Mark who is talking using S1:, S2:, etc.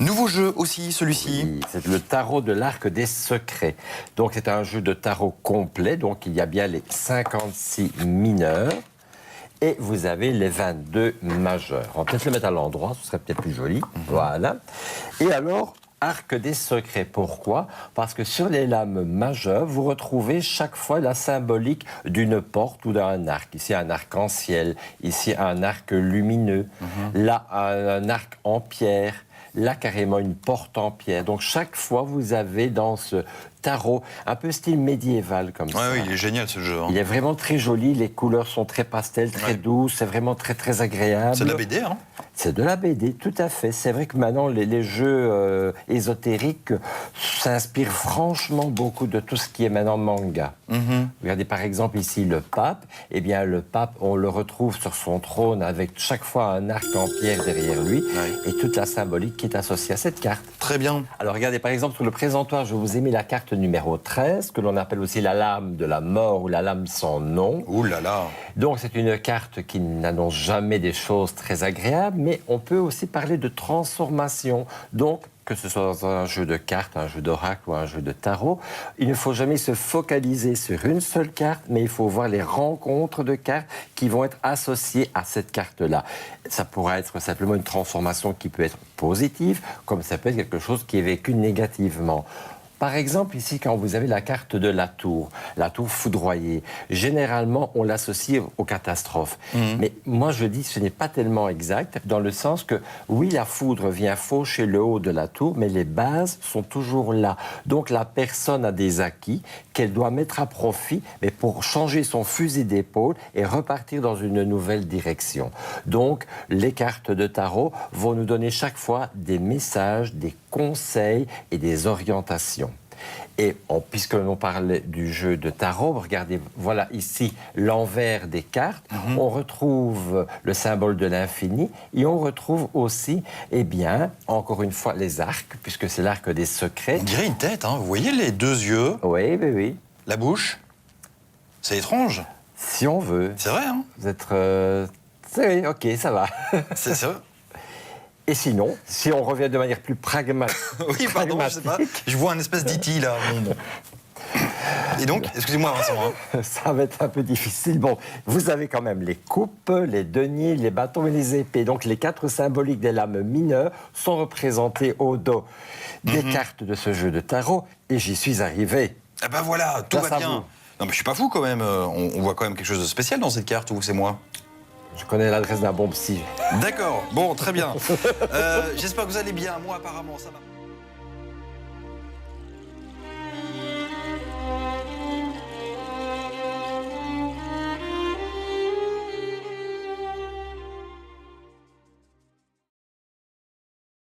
S1: Nouveau jeu aussi, celui-ci.
S2: Oui, c'est le tarot de l'Arc des Secrets. Donc c'est un jeu de tarot complet, donc il y a bien les 56 mineurs et vous avez les 22 majeurs. On va peut-être le mettre à l'endroit, ce serait peut-être plus joli. Voilà. Et alors, Arc des Secrets, pourquoi? Parce que sur les lames majeures, vous retrouvez chaque fois la symbolique d'une porte ou d'un arc. Ici, un arc-en-ciel, ici, un arc lumineux, là, un arc en pierre, là, carrément, une porte en pierre. Donc, chaque fois, vous avez dans ce tarot, un peu style médiéval comme ça.
S1: Oui, il est génial ce jeu. Hein.
S2: Il est vraiment très joli, les couleurs sont très pastel, très douces, c'est vraiment très très agréable.
S1: C'est de la BD, hein?
S2: C'est de la BD, tout à fait. C'est vrai que maintenant, les jeux ésotériques s'inspirent franchement beaucoup de tout ce qui est maintenant manga. Regardez par exemple ici le pape. Eh bien, le pape, on le retrouve sur son trône avec chaque fois un arc en pierre derrière lui et toute la symbolique qui est associée à cette carte.
S1: Très bien.
S2: Alors regardez par exemple sur le présentoir, je vous ai mis la carte numéro 13, que l'on appelle aussi la lame de la mort ou la lame sans nom.
S1: Ouh là là.
S2: Donc c'est une carte qui n'annonce jamais des choses très agréables, mais on peut aussi parler de transformation. Donc, que ce soit dans un jeu de cartes, un jeu d'oracle ou un jeu de tarot, il ne faut jamais se focaliser sur une seule carte, mais il faut voir les rencontres de cartes qui vont être associées à cette carte-là. Ça pourrait être simplement une transformation qui peut être positive, comme ça peut être quelque chose qui est vécu négativement. Par exemple, ici, quand vous avez la carte de la tour foudroyée, généralement, on l'associe aux catastrophes. Mais moi, je dis que ce n'est pas tellement exact, dans le sens que, oui, la foudre vient faucher le haut de la tour, mais les bases sont toujours là. Donc, la personne a des acquis qu'elle doit mettre à profit, mais pour changer son fusil d'épaule et repartir dans une nouvelle direction. Donc, les cartes de tarot vont nous donner chaque fois des messages, des conseils et des orientations. Et puisque l'on parlait du jeu de tarot, regardez, voilà ici l'envers des cartes. On retrouve le symbole de l'infini et on retrouve aussi, eh bien, encore une fois, les arcs, puisque c'est l'arc des secrets.
S1: On dirait une tête, hein. Vous voyez les deux yeux?
S2: Oui, oui, oui.
S1: La bouche? C'est étrange.
S2: Si on veut.
S1: C'est vrai, hein?
S2: Vous êtes... Oui, ok, ça va.
S1: C'est ça.
S2: Et sinon, si on revient de manière plus pragmatique...
S1: Oui, pardon, je sais pas. Je vois un espèce d'E.T. là. Et donc, excusez-moi Vincent. Hein.
S2: Ça va être un peu difficile. Bon, vous avez quand même les coupes, les deniers, les bâtons et les épées. Donc les quatre symboliques des lames mineures sont représentés au dos des cartes de ce jeu de tarot. Et j'y suis arrivé.
S1: Eh ben voilà, tout va bien.
S2: Vous.
S1: Non mais je suis pas fou quand même. On voit quand même quelque chose de spécial dans cette carte, ou c'est moi?
S2: Je connais l'adresse d'un bon psy.
S1: D'accord, bon, très bien. J'espère que vous allez bien. Moi, apparemment, ça va.